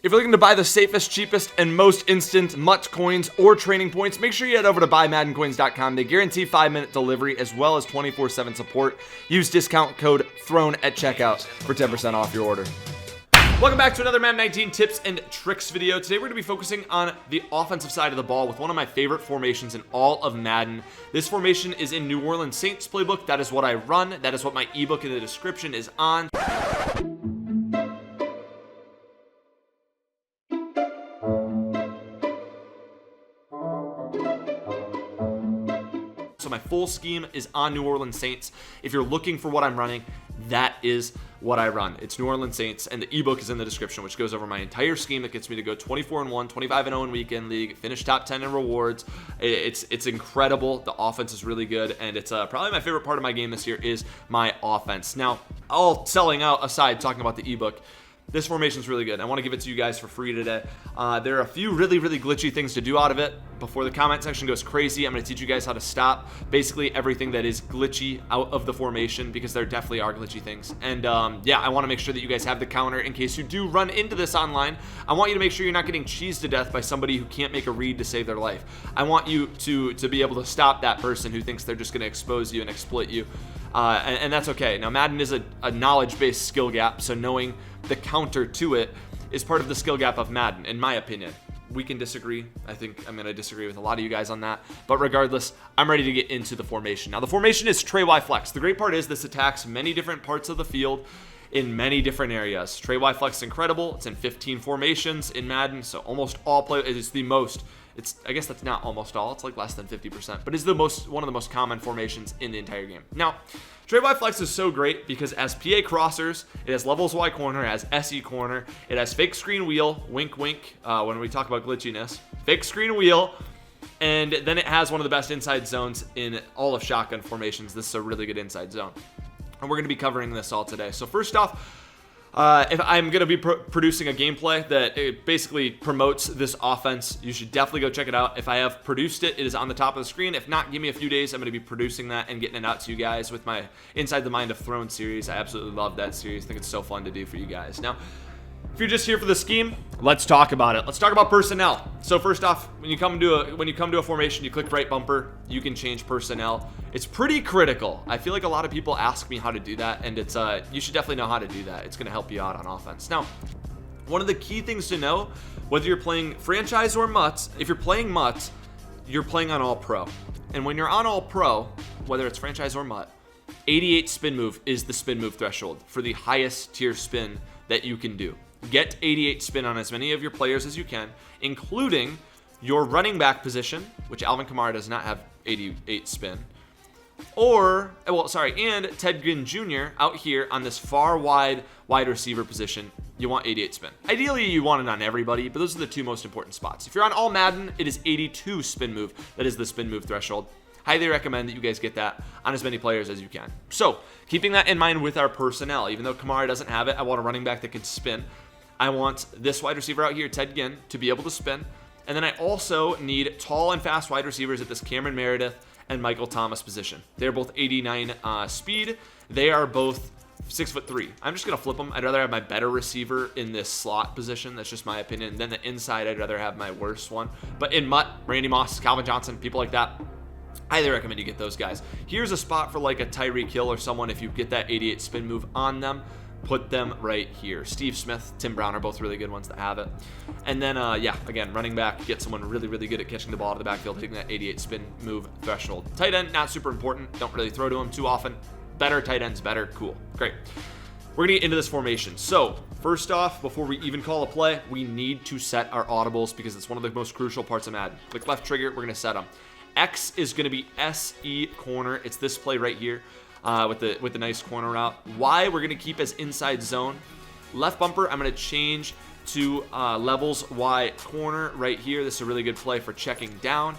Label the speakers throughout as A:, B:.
A: If you're looking to buy the safest, cheapest, and most instant MUT coins or training points, make sure you head over to buymaddencoins.com. They guarantee 5-minute delivery as well as 24/7 support. Use discount code THROWN at checkout for 10% off your order. Welcome back to another Madden 19 tips and tricks video. Today we're going to be focusing on the offensive side of the ball with one of my favorite formations in all of Madden. This formation is in New Orleans Saints playbook. That is what I run. That is what my ebook in the description is on. So my full scheme is on New Orleans Saints. If you're looking for what I'm running, that is what I run. It's New Orleans Saints, and the ebook is in the description, which goes over my entire scheme that gets me to go 24-1, 25-0 in weekend league, finish top 10 in rewards. It's incredible. The offense is really good, and it's probably my favorite part of my game this year is my offense. Now, all selling out aside, talking about the ebook, this formation is really good. I want to give it to you guys for free today. There are a few really glitchy things to do out of it. Before the comment section goes crazy, I'm going to teach you guys how to stop basically everything that is glitchy out of the formation, because there definitely are glitchy things. And yeah, I want to make sure that you guys have the counter in case you do run into this online. I want you to make sure you're not getting cheesed to death by somebody who can't make a read to save their life. I want you to be able to stop that person who thinks they're just going to expose you and exploit you. And that's okay. Now, Madden is a knowledge-based skill gap, so knowing the counter to it is part of the skill gap of Madden, in my opinion. We can disagree. I think I'm going to disagree with a lot of you guys on that. But regardless, I'm ready to get into the formation. Now, the formation is Trey Y-Flex. The great part is this attacks many different parts of the field in many different areas. Trey Y-Flex is incredible. It's in 15 formations in Madden, so almost all play. It's the most. I guess that's not almost all. It's like less than 50%, but it's one of the most common formations in the entire game. Now, Trey Y-Flex is so great because as PA crossers, it has levels Y corner, it has SE corner, it has fake screen wheel, wink wink, when we talk about glitchiness, fake screen wheel, and then it has one of the best inside zones in all of shotgun formations. This is a really good inside zone, and we're going to be covering this all today. So first off, if I'm going to be producing a gameplay that it basically promotes this offense, you should definitely go check it out. If I have produced it, it is on the top of the screen. If not, give me a few days. I'm going to be producing that and getting it out to you guys with my Inside the Mind of Throne series. I absolutely love that series. I think it's so fun to do for you guys. Now, if you're just here for the scheme, let's talk about it. Let's talk about personnel. So first off, when you come to a formation, you click right bumper, you can change personnel. It's pretty critical. I feel like a lot of people ask me how to do that, and it's you should definitely know how to do that. It's going to help you out on offense. Now, one of the key things to know, whether you're playing franchise or MUT, if you're playing MUT, you're playing on all pro. And when you're on all pro, whether it's franchise or MUT, 88 spin move is the spin move threshold for the highest tier spin that you can do. Get 88 spin on as many of your players as you can, including your running back position, which Alvin Kamara does not have 88 spin. And Ted Ginn Jr. out here on this far wide receiver position, you want 88 spin. Ideally, you want it on everybody, but those are the two most important spots. If you're on all Madden, it is 82 spin move. That is the spin move threshold. Highly recommend that you guys get that on as many players as you can. So, keeping that in mind with our personnel, even though Kamara doesn't have it, I want a running back that can spin. I want this wide receiver out here, Ted Ginn, to be able to spin. And then I also need tall and fast wide receivers at this Cameron Meredith and Michael Thomas position. They're both 89 speed. They are both 6'3". I'm just going to flip them. I'd rather have my better receiver in this slot position. That's just my opinion. Then the inside, I'd rather have my worst one. But in MUT, Randy Moss, Calvin Johnson, people like that, highly recommend you get those guys. Here's a spot for like a Tyreek Hill or someone if you get that 88 spin move on them. Put them right here. Steve Smith, Tim Brown are both really good ones that have it. And then, yeah, again, running back, get someone really good at catching the ball out of the backfield, hitting that 88 spin move threshold. Tight end, not super important. Don't really throw to him too often. Better tight ends, better. Cool. Great. We're going to get into this formation. So, first off, before we even call a play, we need to set our audibles because it's one of the most crucial parts of Madden. Click left trigger, we're going to set them. X is going to be SE corner. It's this play right here. With the nice corner route. Y, we're going to keep as inside zone. Left bumper, I'm going to change to levels Y corner right here. This is a really good play for checking down.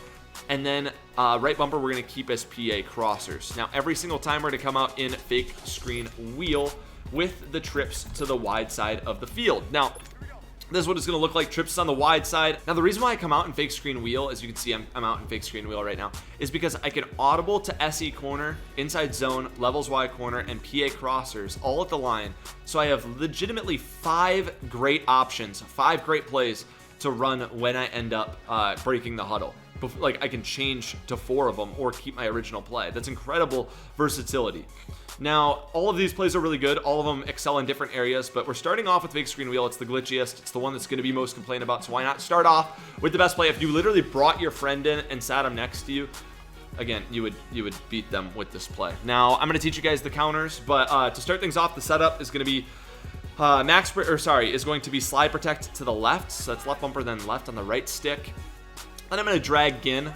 A: And then right bumper, we're going to keep as PA crossers. Now, every single time we're going to come out in fake screen wheel with the trips to the wide side of the field. Now, This is what it's going to look like. Trips is on the wide side. Now, the reason why I come out in fake screen wheel, as you can see, I'm out in fake screen wheel right now, is because I can audible to SE corner, inside zone, levels Y corner, and PA crossers all at the line. So I have legitimately 5 great options, 5 great plays to run when I end up breaking the huddle. Like, I can change to 4 of them or keep my original play. That's incredible versatility. Now, all of these plays are really good. All of them excel in different areas, but we're starting off with fake screen wheel. It's the glitchiest. It's the one that's going to be most complained about, so why not start off with the best play? If you literally brought your friend in and sat him next to you, again, you would beat them with this play. Now, I'm going to teach you guys the counters, but to start things off, the setup is going to be is going to be slide protect to the left, so that's left bumper, then left on the right stick. Then I'm going to drag Ginn,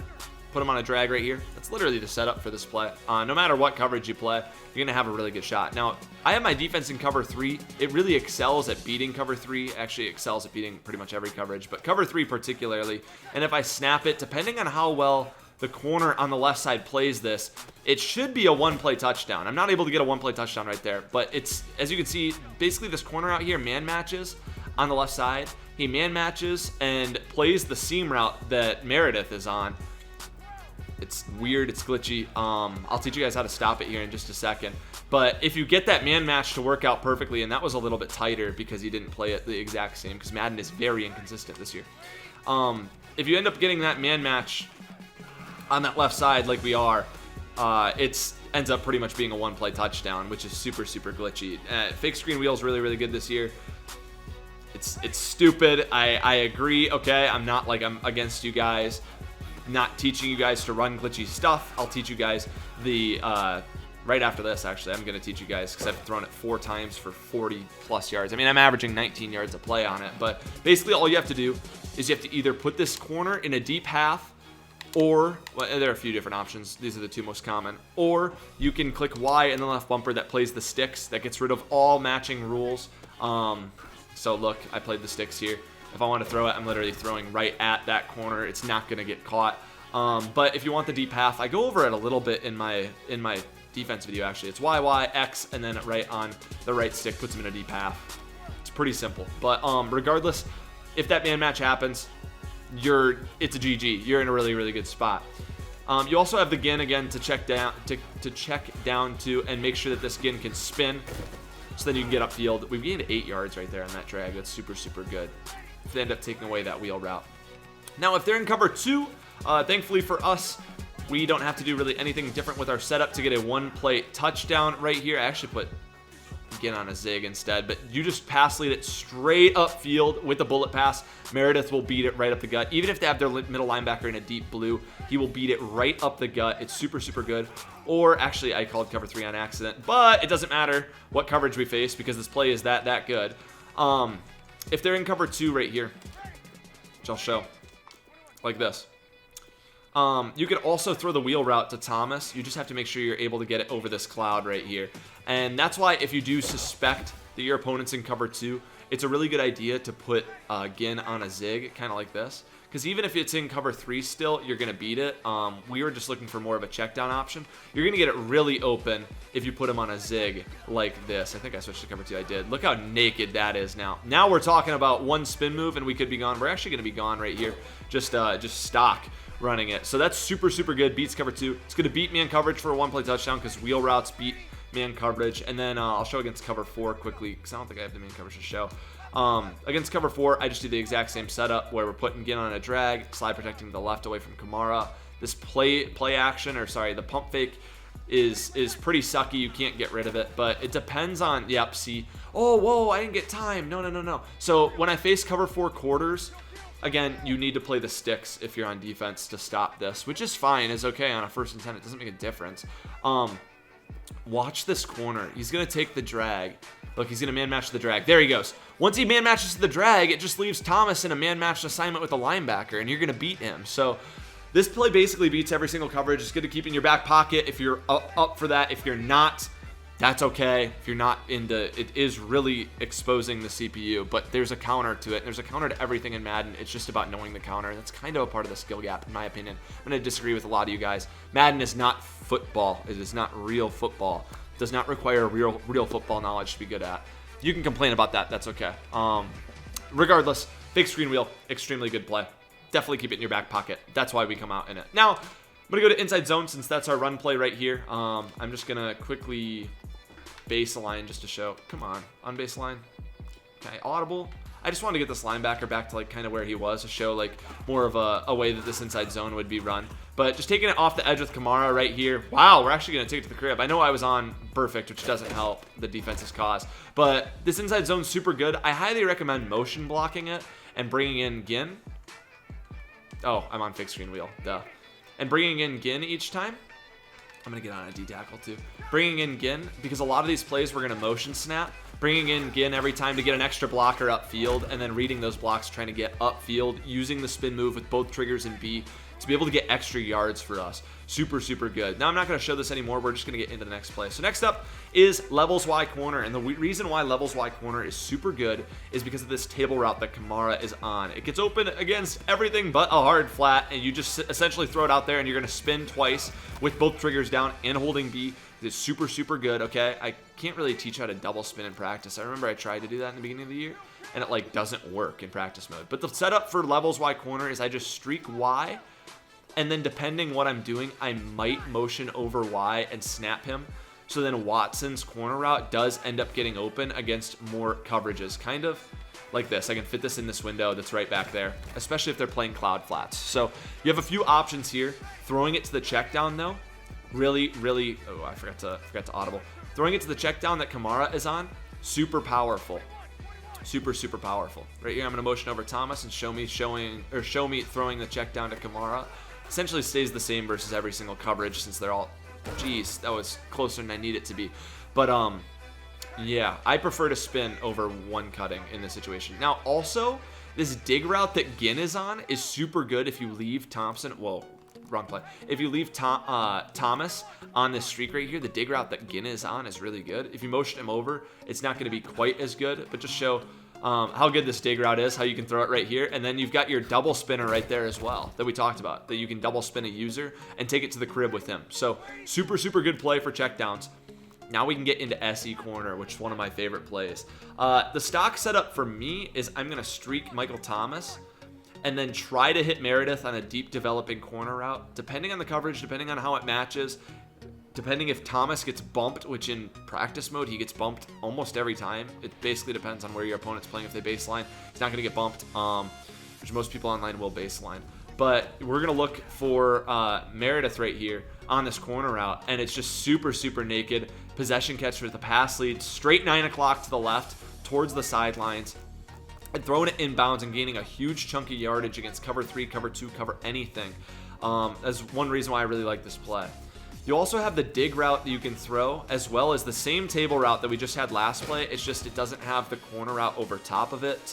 A: put him on a drag right here. That's literally the setup for this play. No matter what coverage you play, you're going to have a really good shot. Now, I have my defense in cover 3. It really excels at beating cover 3. Actually, excels at beating pretty much every coverage, but cover 3 particularly. And if I snap it, depending on how well the corner on the left side plays this, it should be a 1-play touchdown. I'm not able to get a 1-play touchdown right there, but it's, as you can see, basically this corner out here man matches on the left side. He man matches and plays the seam route that Meredith is on. It's weird, it's glitchy. I'll teach you guys how to stop it here in just a second. But if you get that man match to work out perfectly, and that was a little bit tighter because he didn't play it the exact same, because Madden is very inconsistent this year. If you end up getting that man match on that left side like we are, it ends up pretty much being a 1-play touchdown, which is super, super glitchy. Fake screen wheel is really, really good this year. It's stupid. I agree. Okay, I'm not like I'm against you guys. Not teaching you guys to run glitchy stuff. I'll teach you guys the right after this. Actually, I'm going to teach you guys because I've thrown it 4 times for 40 plus yards. I mean, I'm averaging 19 yards a play on it, but basically all you have to do is you have to either put this corner in a deep half, or well, there are a few different options. These are the 2 most common. Or you can click Y in the left bumper that plays the sticks. That gets rid of all matching rules. So look, I played the sticks here. If I want to throw it, I'm literally throwing right at that corner. It's not going to get caught. But if you want the deep half, I go over it a little bit in my defense video, actually. It's Y, Y, X, and then right on the right stick puts him in a deep half. It's pretty simple. But regardless, if that man match happens, it's a GG. You're in a really, really good spot. You also have the Ginn again to check down to and make sure that this Ginn can spin. So then you can get upfield. We've gained 8 yards right there on that drag. That's super, super good if they end up taking away that wheel route. Now, if they're in cover 2, thankfully for us, we don't have to do really anything different with our setup to get a 1-play touchdown right here. I actually put Ginn on a zig instead, but you just pass lead it straight upfield with a bullet pass. Meredith will beat it right up the gut. Even if they have their middle linebacker in a deep blue, he will beat it right up the gut. It's super, super good. Or actually, I called cover 3 on accident, but it doesn't matter what coverage we face because this play is that good. If they're in cover 2 right here, which I'll show, like this. You can also throw the wheel route to Thomas. You just have to make sure you're able to get it over this cloud right here. And that's why if you do suspect that your opponent's in cover 2, it's a really good idea to put Ginn on a zig, kind of like this. Because even if it's in cover 3 still, you're going to beat it. We were just looking for more of a check down option. You're going to get it really open if you put him on a zig like this. I think I switched to cover 2. I did. Look how naked that is now. Now we're talking about 1 spin move and we could be gone. We're actually going to be gone right here. Just stock running it. So that's super, super good. Beats cover 2. It's going to beat man coverage for a 1-play touchdown because wheel routes beat man coverage. And then I'll show against cover 4 quickly because I don't think I have the man coverage to show. Against cover 4, I just do the exact same setup where we're putting Ginn on a drag, slide protecting the left away from Kamara. This play action, or sorry, the pump fake is pretty sucky. You can't get rid of it, but it depends on, yep, see, oh, whoa, I didn't get time. No. So when I face cover 4 quarters, again, you need to play the sticks if you're on defense to stop this, which is fine, is okay on a 1st and 10. It doesn't make a difference. Watch this corner. He's going to take the drag. Look, he's going to man-match the drag. There he goes. Once he man-matches the drag, it just leaves Thomas in a man-matched assignment with a linebacker, and you're going to beat him. So this play basically beats every single coverage. It's good to keep in your back pocket if you're up for that. If you're not, that's okay. If you're not it is really exposing the CPU, but there's a counter to it. There's a counter to everything in Madden. It's just about knowing the counter. That's kind of a part of the skill gap, in my opinion. I'm going to disagree with a lot of you guys. Madden is not football. It is not real football. It does not require real football knowledge to be good at. You can complain about that. That's okay. regardless, fake screen wheel, extremely good play. Definitely keep it in your back pocket. That's why we come out in it. Now, I'm going to go to inside zone since that's our run play right here. I'm just going to quickly baseline just to show. Come on baseline. Okay, audible. I just wanted to get this linebacker back to like kind of where he was to show like more of a way that this inside zone would be run. But just taking it off the edge with Kamara right here. Wow, we're actually going to take it to the crib. I know I was on perfect, which doesn't help the defense's cause. But this inside zone's super good. I highly recommend motion blocking it and bringing in Ginn. Oh, I'm on fixed screen wheel. Duh. And bringing in Ginn each time. I'm going to get on a D-tackle too. Bringing in Ginn, because a lot of these plays we're going to motion snap. Bringing in Ginn every time to get an extra blocker upfield, and then reading those blocks, trying to get upfield, using the spin move with both triggers and B to be able to get extra yards for us. Super, super good. Now, I'm not going to show this anymore. We're just going to get into the next play. So next up is levels Y corner, and the reason why levels Y corner is super good is because of this table route that Kamara is on. It gets open against everything but a hard flat, and you just essentially throw it out there, and you're going to spin twice with both triggers down and holding B. It's super, super good, okay? I can't really teach how to double spin in practice. I remember I tried to do that in the beginning of the year, and it, like, doesn't work in practice mode. But the setup for levels Y corner is I just streak Y, and then depending what I'm doing, I might motion over Y and snap him. So then Watson's corner route does end up getting open against more coverages, kind of like this. I can fit this in this window that's right back there, especially if they're playing cloud flats. So you have a few options here. Throwing it to the check down, though, really, oh, I forgot to audible. Throwing it to the check down that Kamara is on, super powerful. Super, super powerful. Right here, I'm going to motion over Thomas and show me throwing the check down to Kamara. Essentially stays the same versus every single coverage since they're all, geez, that was closer than I need it to be. But, yeah, I prefer to spin over one cutting in this situation. Now, also, this dig route that Ginn is on is super good if you leave Thompson, whoa, wrong play. If you leave Thomas on this streak right here, the dig route that Ginn is on is really good. If you motion him over, it's not going to be quite as good, but just show how good this dig route is, how you can throw it right here. And then you've got your double spinner right there as well that we talked about, that you can double spin a user and take it to the crib with him. So super, super good play for checkdowns. Now we can get into SE corner, which is one of my favorite plays. The stock setup for me is I'm going to streak Michael Thomas and then try to hit Meredith on a deep developing corner route, depending on the coverage, depending on how it matches, depending if Thomas gets bumped, which in practice mode, he gets bumped almost every time. It basically depends on where your opponent's playing. If they baseline, he's not going to get bumped, which most people online will baseline. But we're going to look for Meredith right here on this corner route, and it's just super, super naked. Possession catch with the pass lead, straight 9 o'clock to the left, towards the sidelines, and throwing it inbounds and gaining a huge chunk of yardage against cover 3, cover 2, cover anything. That's one reason why I really like this play. You also have the dig route that you can throw, as well as the same table route that we just had last play. It's just it doesn't have the corner route over top of it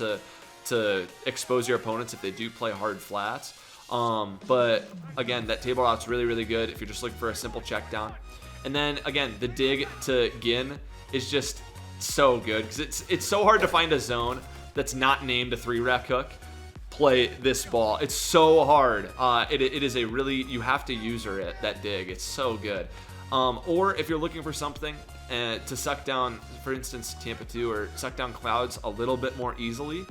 A: to expose your opponents if they do play hard flats. But again, that table route's really, really good if you're just looking for a simple check down. And then again, the dig to Ginn is just so good because it's so hard to find a zone that's not named a 3-rec hook. Play this ball. It's so hard. It is a really, you have to user it, that dig. It's so good. Or if you're looking for something to suck down, for instance, Tampa 2 or suck down clouds a little bit more easily,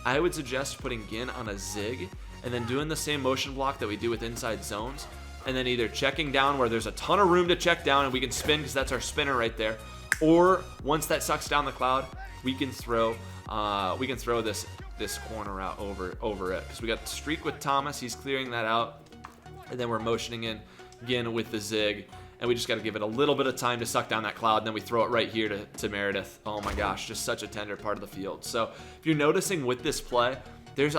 A: I would suggest putting Ginn on a zig and then doing the same motion block that we do with inside zones, and then either checking down where there's a ton of room to check down and we can spin because that's our spinner right there, or once that sucks down the cloud, we can throw this corner out over it because we got the streak with Thomas. He's clearing that out, and then we're motioning in Ginn with the zig, and we just got to give it a little bit of time to suck down that cloud, and then we throw it right here to Meredith. Oh my gosh, just such a tender part of the field. So if you're noticing with this play, there's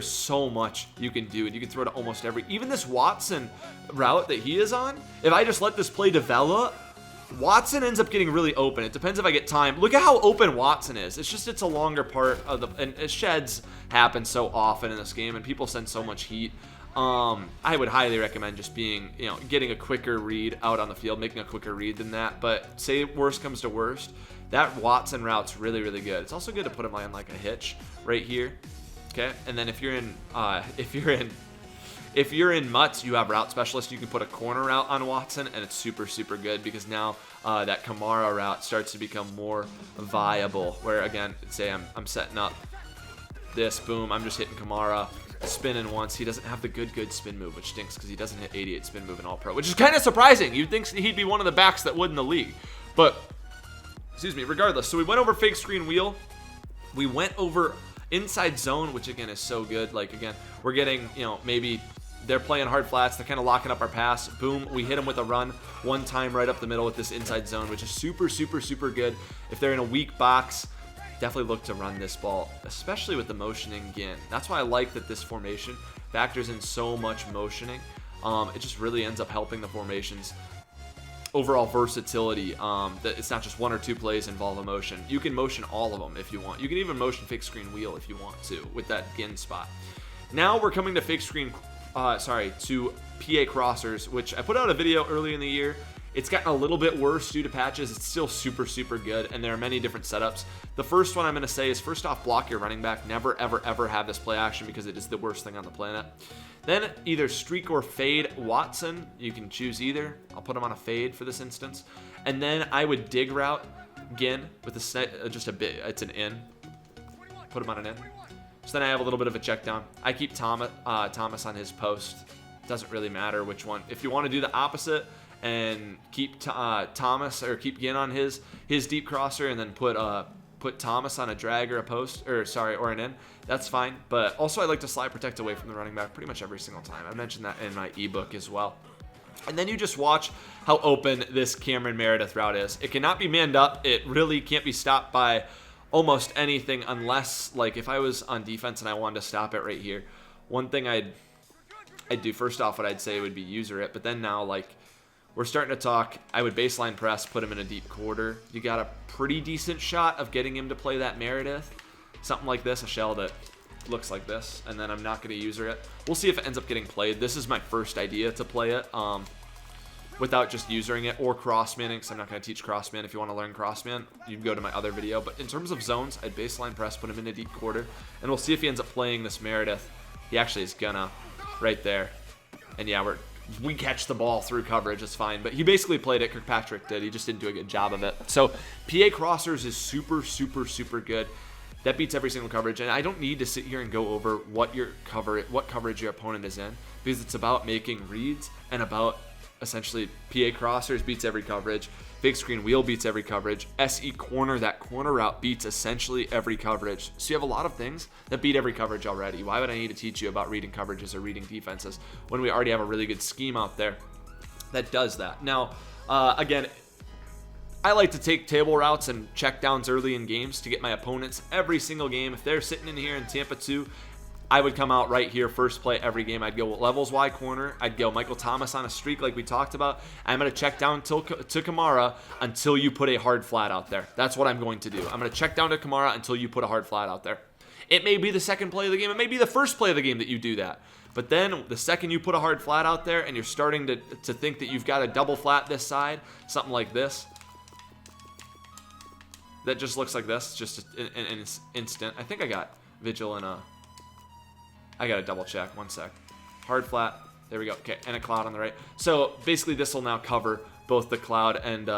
A: so much you can do, and you can throw to almost every, even this Watson route that he is on. If I just let this play develop, Watson ends up getting really open. It depends if I get time. Look at how open Watson is. It's a longer part of and sheds happen so often in this game, and people send so much heat. I would highly recommend just getting a quicker read out on the field, making a quicker read than that. But say worst comes to worst, that Watson route's really, really good. It's also good to put him on like a hitch right here. Okay, and then if you're in Mutts, you have route specialist. You can put a corner route on Watson, and it's super, super good because now that Kamara route starts to become more viable. Where again, say I'm setting up this, boom, I'm just hitting Kamara, spinning once. He doesn't have the good spin move, which stinks because he doesn't hit 88 spin move in All Pro, which is kind of surprising. You'd think he'd be one of the backs that would in the league. But, excuse me, regardless. So we went over fake screen wheel. We went over inside zone, which again is so good. Like, again, we're getting, maybe they're playing hard flats. They're kind of locking up our pass. Boom, we hit them with a run one time right up the middle with this inside zone, which is super, super, super good. If they're in a weak box, definitely look to run this ball, especially with the motioning again. That's why I like that this formation factors in so much motioning. It just really ends up helping the formation's overall versatility. That it's not just one or two plays involve a motion. You can motion all of them if you want. You can even motion fake screen wheel if you want to with that gin spot. Now we're coming to fake screen, to PA crossers, which I put out a video early in the year. It's gotten a little bit worse due to patches. It's still super, super good, and there are many different setups. The first one I'm going to say is, first off, block your running back. Never, ever, ever have this play action because it is the worst thing on the planet. Then either streak or fade Watson. You can choose either. I'll put him on a fade for this instance. And then I would dig route again with just a bit. It's an in. Put him on an in. So then I have a little bit of a check down. I keep Thomas on his post. Doesn't really matter which one. If you want to do the opposite and keep Thomas, or keep Ginn on his deep crosser, and then put Thomas on a drag or a post, or an in, that's fine. But also I like to slide protect away from the running back pretty much every single time. I mentioned that in my ebook as well. And then you just watch how open this Cameron Meredith route is. It cannot be manned up. It really can't be stopped by almost anything, unless, like, if I was on defense and I wanted to stop it right here. One thing I'd do, first off, what I'd say would be user it. But then now, like, we're starting to talk, I would baseline press, put him in a deep quarter. You got a pretty decent shot of getting him to play that Meredith. Something like this, a shell that looks like this, and then I'm not going to user it. We'll see if it ends up getting played. This is my first idea to play it without just usering it, or crossmanning, because I'm not going to teach crossman. If you want to learn crossman, you can go to my other video. But in terms of zones, I'd baseline press, put him in a deep quarter, and we'll see if he ends up playing this Meredith. He actually is gonna, right there. And yeah, we catch the ball through coverage, it's fine. But he basically played it. Kirkpatrick did. He just didn't do a good job of it. So PA crossers is super, super, super good. That beats every single coverage. And I don't need to sit here and go over what coverage your opponent is in, because it's about making reads and about essentially PA crossers beats every coverage. Fake screen wheel beats every coverage. SE corner, that corner route beats essentially every coverage. So you have a lot of things that beat every coverage already. Why would I need to teach you about reading coverages or reading defenses when we already have a really good scheme out there that does that? Now, again, I like to take table routes and check downs early in games to get my opponents every single game. If they're sitting in here in Tampa 2, I would come out right here, first play every game. I'd go levels Y corner. I'd go Michael Thomas on a streak like we talked about. I'm going to check down to Kamara until you put a hard flat out there. That's what I'm going to do. I'm going to check down to Kamara until you put a hard flat out there. It may be the second play of the game. It may be the first play of the game that you do that. But then the second you put a hard flat out there and you're starting to think that you've got a double flat this side, something like this, that just looks like this, just an instant. I think I got Vigil in a... I gotta double check, one sec. Hard flat, there we go. Okay, and a cloud on the right. So basically this will now cover both the cloud and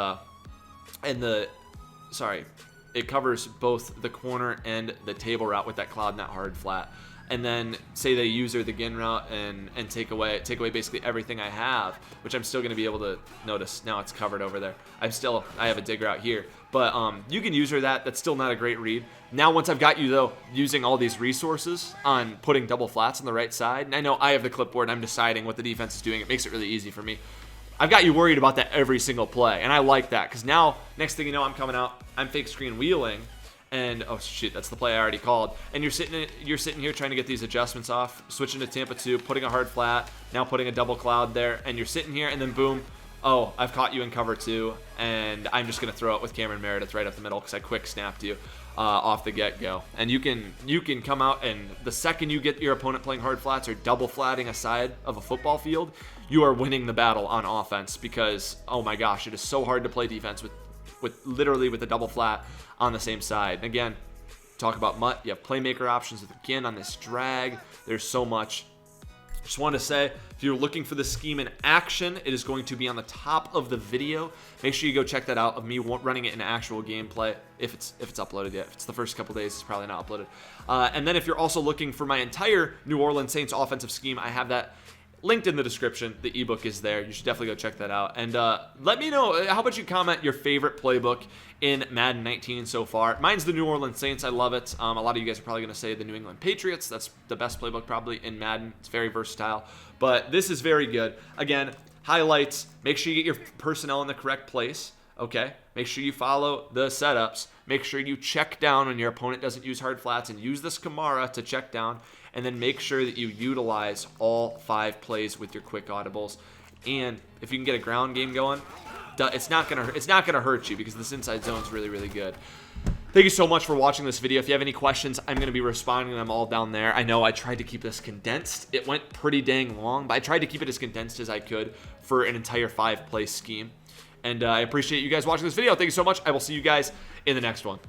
A: it covers both the corner and the table route with that cloud and that hard flat. And then say they user the Ginn route and take away basically everything I have, which I'm still gonna be able to notice. Now it's covered over there. I have a dig route here. But you can user that. That's still not a great read. Now, once I've got you, though, using all these resources on putting double flats on the right side, and I know I have the clipboard and I'm deciding what the defense is doing. It makes it really easy for me. I've got you worried about that every single play, and I like that because now, next thing you know, I'm coming out, I'm fake screen wheeling, and oh shit, that's the play I already called. And you're sitting here trying to get these adjustments off, switching to Tampa 2, putting a hard flat, now putting a double cloud there, and you're sitting here, and then boom. Oh, I've caught you in cover 2, and I'm just going to throw it with Cameron Meredith right up the middle because I quick snapped you off the get-go. And you can come out, and the second you get your opponent playing hard flats or double flatting a side of a football field, you are winning the battle on offense because, oh my gosh, it is so hard to play defense with literally with a double flat on the same side. And again, talk about Mutt. You have playmaker options with Ginn on this drag. There's so much. Just wanted to say, if you're looking for the scheme in action, it is going to be on the top of the video. Make sure you go check that out of me running it in actual gameplay, if it's uploaded yet. If it's the first couple days, it's probably not uploaded. And then if you're also looking for my entire New Orleans Saints offensive scheme, I have that linked in the description. The ebook is there. You should definitely go check that out. And let me know, how about you comment your favorite playbook in Madden 19 so far? Mine's the New Orleans Saints. I love it. A lot of you guys are probably going to say the New England Patriots. That's the best playbook probably in Madden. It's very versatile. But this is very good. Again, highlights. Make sure you get your personnel in the correct place. Okay? Make sure you follow the setups. Make sure you check down when your opponent doesn't use hard flats, and use this Kamara to check down. And then make sure that you utilize all 5 plays with your quick audibles. And if you can get a ground game going, it's not gonna hurt you, because this inside zone is really, really good. Thank you so much for watching this video. If you have any questions, I'm going to be responding to them all down there. I know I tried to keep this condensed. It went pretty dang long, but I tried to keep it as condensed as I could for an entire 5-play scheme. And I appreciate you guys watching this video. Thank you so much. I will see you guys in the next one.